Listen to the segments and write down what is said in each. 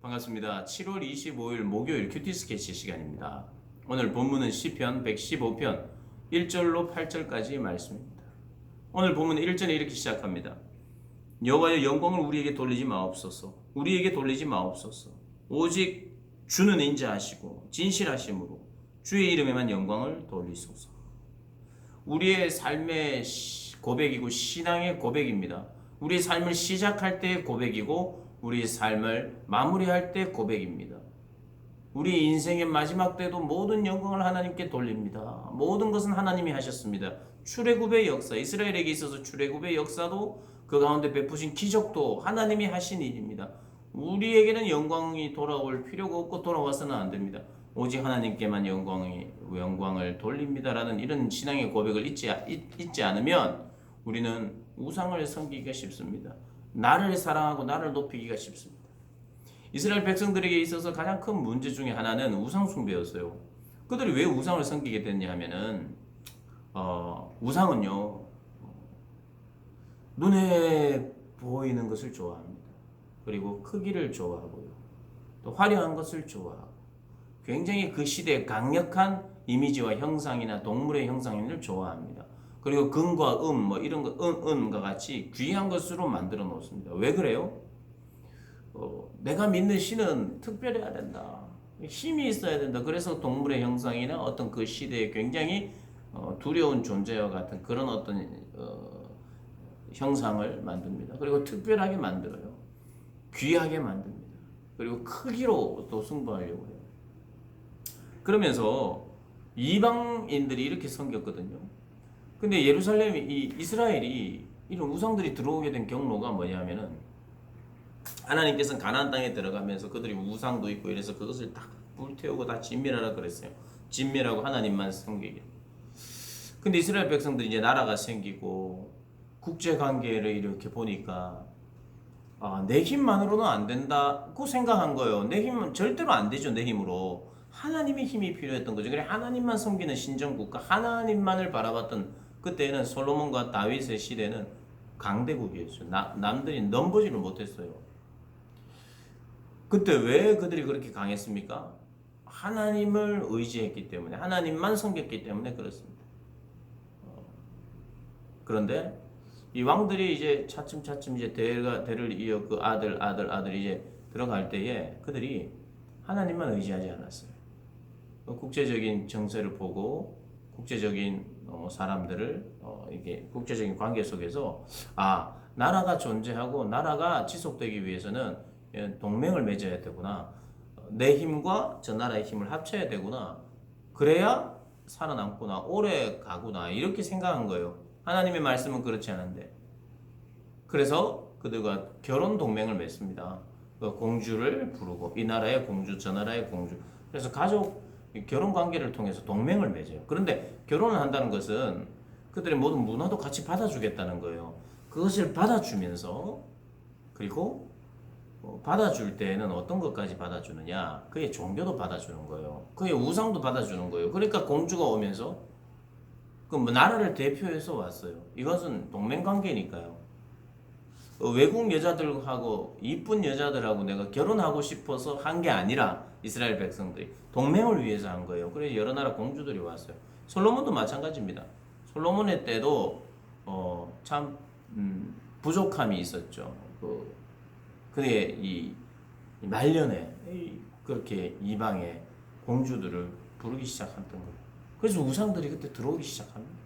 반갑습니다. 7월 25일 목요일 큐티 스케치 시간입니다. 오늘 본문은 시편 115편 1절로 8절까지의 말씀입니다. 오늘 본문 1절에 이렇게 시작합니다. 여호와의 영광을 우리에게 돌리지 마옵소서. 우리에게 돌리지 마옵소서. 오직 주는 인자하시고 진실하심으로 주의 이름에만 영광을 돌리소서. 우리의 삶의 고백이고 신앙의 고백입니다. 우리의 삶을 시작할 때의 고백이고 우리 삶을 마무리할 때 고백입니다. 우리 인생의 마지막 때도 모든 영광을 하나님께 돌립니다. 모든 것은 하나님이 하셨습니다. 출애굽의 역사, 이스라엘에게 있어서 출애굽의 역사도 그 가운데 베푸신 기적도 하나님이 하신 일입니다. 우리에게는 영광이 돌아올 필요가 없고 돌아와서는 안 됩니다. 오직 하나님께만 영광을 돌립니다라는 이런 신앙의 고백을 잊지 않으면 우리는 우상을 섬기기가 쉽습니다. 나를 사랑하고 나를 높이기가 쉽습니다. 이스라엘 백성들에게 있어서 가장 큰 문제 중에 하나는 우상 숭배였어요. 그들이 왜 우상을 섬기게 됐냐 하면은 우상은요 눈에 보이는 것을 좋아합니다. 그리고 크기를 좋아하고요. 또 화려한 것을 좋아하고 굉장히 그 시대의 강력한 이미지와 형상이나 동물의 형상을 좋아합니다. 그리고 금과 이런 거, 은과 같이 귀한 것으로 만들어 놓습니다. 왜 그래요? 내가 믿는 신은 특별해야 된다. 힘이 있어야 된다. 그래서 동물의 형상이나 어떤 그 시대에 굉장히 두려운 존재와 같은 그런 어떤 형상을 만듭니다. 그리고 특별하게 만들어요. 귀하게 만듭니다. 그리고 크기로 또 승부하려고 해요. 그러면서 이방인들이 이렇게 섬겼거든요. 근데 이스라엘이 이런 우상들이 들어오게 된 경로가 뭐냐면은 하나님께서는 가나안 땅에 들어가면서 그들이 우상도 있고 이래서 그것을 다 불태우고 다 진멸하라 그랬어요. 진멸하고 하나님만 섬기게. 근데 이스라엘 백성들이 이제 나라가 생기고 국제 관계를 이렇게 보니까 내 힘만으로는 안 된다고 생각한 거예요. 내 힘은 절대로 안 되죠. 내 힘으로. 하나님의 힘이 필요했던 거죠. 그래 하나님만 섬기는 신정국가, 하나님만을 바라봤던 그때는 솔로몬과 다윗의 시대는 강대국이었어요. 남들이 넘보지를 못했어요. 그때 왜 그들이 그렇게 강했습니까? 하나님을 의지했기 때문에, 하나님만 섬겼기 때문에 그렇습니다. 그런데 이 왕들이 이제 차츰 이제 대를 이어 그 아들 이제 들어갈 때에 그들이 하나님만 의지하지 않았어요. 국제적인 정세를 보고 국제적인 사람들을 이게 국제적인 관계 속에서 나라가 존재하고 나라가 지속되기 위해서는 동맹을 맺어야 되구나. 내 힘과 저 나라의 힘을 합쳐야 되구나. 그래야 살아남구나. 오래 가구나. 이렇게 생각한 거예요. 하나님의 말씀은 그렇지 않은데. 그래서 그들과 결혼 동맹을 맺습니다. 공주를 부르고 이 나라의 공주, 저 나라의 공주. 그래서 결혼 관계를 통해서 동맹을 맺어요. 그런데 결혼을 한다는 것은 그들의 모든 문화도 같이 받아주겠다는 거예요. 그것을 받아주면서 그리고 받아줄 때에는 어떤 것까지 받아주느냐? 그의 종교도 받아주는 거예요. 그의 우상도 받아주는 거예요. 그러니까 공주가 오면서 나라를 대표해서 왔어요. 이것은 동맹 관계니까요. 외국 여자들하고 이쁜 여자들하고 내가 결혼하고 싶어서 한 게 아니라 이스라엘 백성들이 동맹을 위해서 한 거예요. 그래서 여러 나라 공주들이 왔어요. 솔로몬도 마찬가지입니다. 솔로몬의 때도 참 부족함이 있었죠. 그의 이 말년에 그렇게 이방의 공주들을 부르기 시작했던 거예요. 그래서 우상들이 그때 들어오기 시작합니다.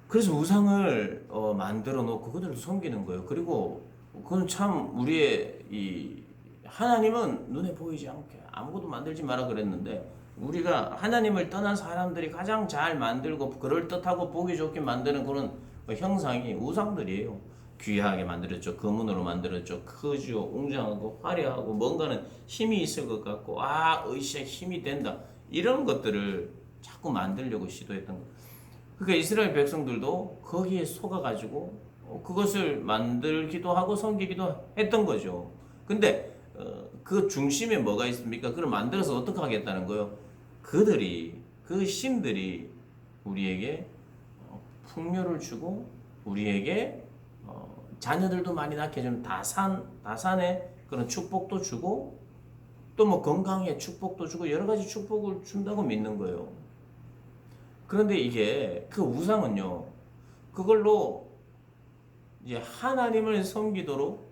그래서 우상을 만들어 놓고 그들을 섬기는 거예요. 그리고 그건 참 우리의 하나님은 눈에 보이지 않게 아무것도 만들지 마라 그랬는데 우리가 하나님을 떠난 사람들이 가장 잘 만들고 그럴듯하고 보기 좋게 만드는 그런 형상이 우상들이에요. 귀하게 만들었죠. 금은으로 만들었죠. 크죠. 웅장하고 화려하고 뭔가는 힘이 있을 것 같고 으쌰 힘이 된다. 이런 것들을 자꾸 만들려고 시도했던 거예요. 그러니까 이스라엘 백성들도 거기에 속아가지고 그것을 만들기도 하고 섬기기도 했던 거죠. 근데 그 중심에 뭐가 있습니까? 그걸 만들어서 어떻게 하겠다는 거예요? 그 신들이 우리에게 풍요를 주고 우리에게 자녀들도 많이 낳게 해주는 다산의 그런 축복도 주고 또 뭐 건강에 축복도 주고 여러 가지 축복을 준다고 믿는 거예요. 그런데 이게 그 우상은요, 그걸로 이제 하나님을 섬기도록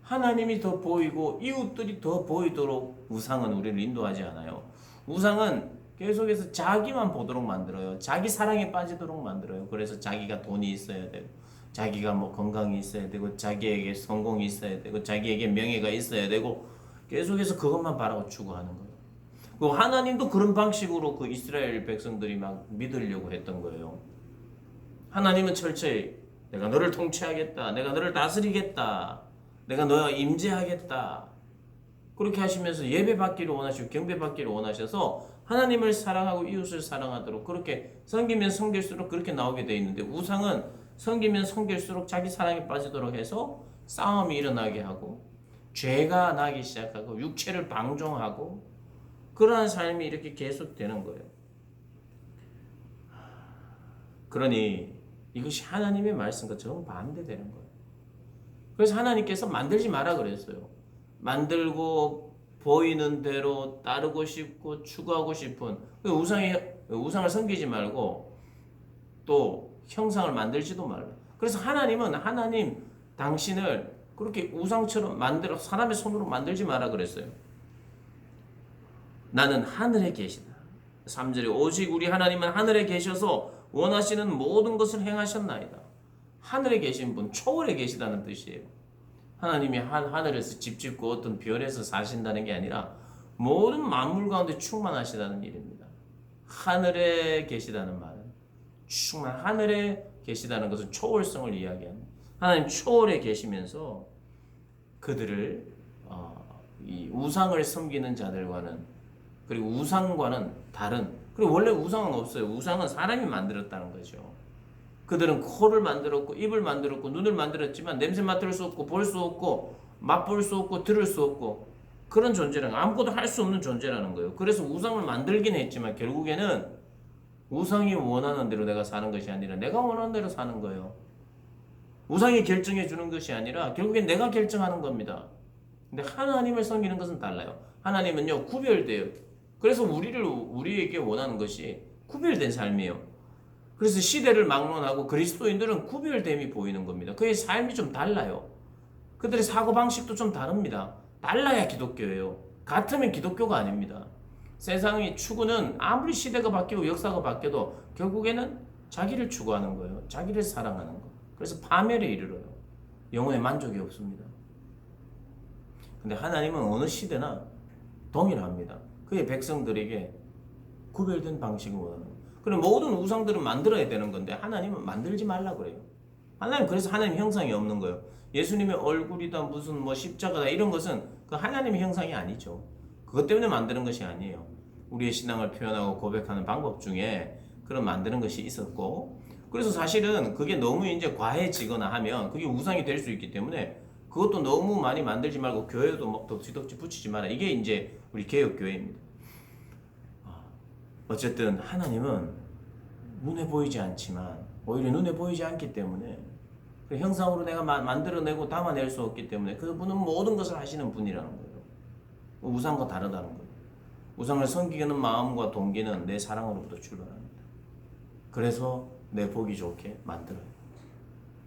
하나님이 더 보이고 이웃들이 더 보이도록 우상은 우리를 인도하지 않아요. 우상은 계속해서 자기만 보도록 만들어요. 자기 사랑에 빠지도록 만들어요. 그래서 자기가 돈이 있어야 되고, 자기가 뭐 건강이 있어야 되고, 자기에게 성공이 있어야 되고, 자기에게 명예가 있어야 되고, 계속해서 그것만 바라고 추구하는 거예요. 그 하나님도 그런 방식으로 그 이스라엘 백성들이 막 믿으려고 했던 거예요. 하나님은 철저히 내가 너를 통치하겠다, 내가 너를 다스리겠다, 내가 너와 임재하겠다. 그렇게 하시면서 예배 받기를 원하시고 경배 받기를 원하셔서 하나님을 사랑하고 이웃을 사랑하도록 그렇게 섬기면 섬길수록 그렇게 나오게 되어 있는데, 우상은 섬기면 섬길수록 자기 사랑에 빠지도록 해서 싸움이 일어나게 하고 죄가 나기 시작하고 육체를 방종하고 그러한 삶이 이렇게 계속되는 거예요. 그러니 이것이 하나님의 말씀과 정반대되는 거예요. 그래서 하나님께서 만들지 마라 그랬어요. 만들고 보이는 대로 따르고 싶고 추구하고 싶은 우상을 섬기지 말고 또 형상을 만들지도 말라. 그래서 하나님은 당신을 그렇게 우상처럼 만들어 사람의 손으로 만들지 마라 그랬어요. 나는 하늘에 계시다. 3절에 오직 우리 하나님은 하늘에 계셔서 원하시는 모든 것을 행하셨나이다. 하늘에 계신 분, 초월에 계시다는 뜻이에요. 하나님이 하늘에서 집 짓고 어떤 별에서 사신다는 게 아니라 모든 만물 가운데 충만하시다는 일입니다. 하늘에 계시다는 말은 하늘에 계시다는 것은 초월성을 이야기합니다. 하나님 초월에 계시면서 그들을 이 우상을 섬기는 자들과는, 그리고 우상과는 다른, 그리고 원래 우상은 없어요. 우상은 사람이 만들었다는 거죠. 그들은 코를 만들었고 입을 만들었고 눈을 만들었지만 냄새 맡을 수 없고 볼 수 없고 맛볼 수 없고 들을 수 없고 그런 존재라는, 아무것도 할 수 없는 존재라는 거예요. 그래서 우상을 만들긴 했지만 결국에는 우상이 원하는 대로 내가 사는 것이 아니라 내가 원하는 대로 사는 거예요. 우상이 결정해 주는 것이 아니라 결국엔 내가 결정하는 겁니다. 근데 하나님을 섬기는 것은 달라요. 하나님은요 구별돼요. 그래서 우리에게 원하는 것이 구별된 삶이에요. 그래서 시대를 막론하고 그리스도인들은 구별됨이 보이는 겁니다. 그의 삶이 좀 달라요. 그들의 사고방식도 좀 다릅니다. 달라야 기독교예요. 같으면 기독교가 아닙니다. 세상의 추구는 아무리 시대가 바뀌고 역사가 바뀌어도 결국에는 자기를 추구하는 거예요. 자기를 사랑하는 거. 그래서 파멸에 이르러요. 영혼의 만족이 없습니다. 근데 하나님은 어느 시대나 동일합니다. 그의 백성들에게 구별된 방식을 원하는 거예요. 그럼 모든 우상들은 만들어야 되는 건데 하나님은 만들지 말라 그래요. 그래서 하나님 형상이 없는 거예요. 예수님의 얼굴이다 무슨 뭐 십자가다 이런 것은 그 하나님의 형상이 아니죠. 그것 때문에 만드는 것이 아니에요. 우리의 신앙을 표현하고 고백하는 방법 중에 그런 만드는 것이 있었고, 그래서 사실은 그게 너무 이제 과해지거나 하면 그게 우상이 될 수 있기 때문에 그것도 너무 많이 만들지 말고 교회도 막 덕지덕지 붙이지 마라. 이게 이제 우리 개혁교회입니다. 어쨌든 하나님은 눈에 보이지 않지만 오히려 눈에 보이지 않기 때문에 그 형상으로 내가 만들어내고 담아낼 수 없기 때문에 그분은 모든 것을 하시는 분이라는 거예요. 우상과 다르다는 거예요. 우상을 섬기는 마음과 동기는 내 사랑으로부터 출발합니다. 그래서 내 보기 좋게 만들어요.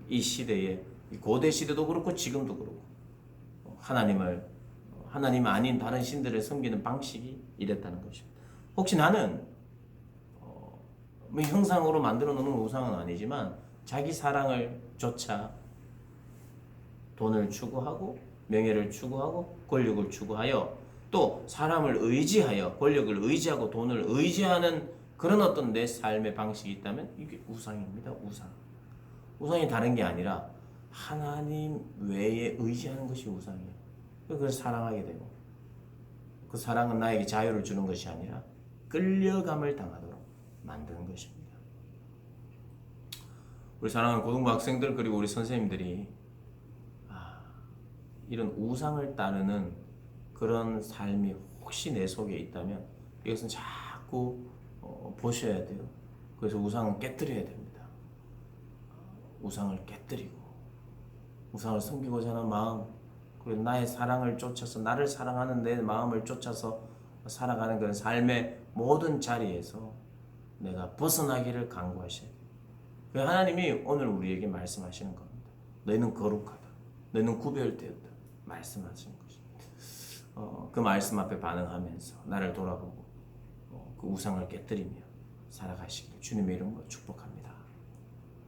이 시대에, 고대 시대도 그렇고 지금도 그렇고 하나님 아닌 다른 신들을 섬기는 방식이 이랬다는 것입니다. 혹시 나는 형상으로 만들어 놓는 우상은 아니지만 자기 사랑을 쫓아 돈을 추구하고 명예를 추구하고 권력을 추구하여 또 사람을 의지하여 권력을 의지하고 돈을 의지하는 그런 어떤 내 삶의 방식이 있다면 이게 우상입니다. 우상이 다른 게 아니라 하나님 외에 의지하는 것이 우상이에요. 그걸 사랑하게 되고 그 사랑은 나에게 자유를 주는 것이 아니라 끌려감을 당하도록 만드는 것입니다. 우리 사랑하는 고등부 학생들 그리고 우리 선생님들이 이런 우상을 따르는 그런 삶이 혹시 내 속에 있다면 이것은 자꾸 보셔야 돼요. 그래서 우상은 깨뜨려야 됩니다. 우상을 깨뜨리고 우상을 섬기고자 하는 마음 그리고 나의 사랑을 쫓아서 나를 사랑하는 내 마음을 쫓아서 살아가는 그런 삶의 모든 자리에서 내가 벗어나기를 간구하셔야 돼요. 그 하나님이 오늘 우리에게 말씀하시는 겁니다. 너희는 거룩하다. 너희는 구별되었다. 말씀하시는 것입니다. 그 말씀 앞에 반응하면서 나를 돌아보고 그 우상을 깨뜨리며 살아가시기를 주님의 이름으로 축복합니다.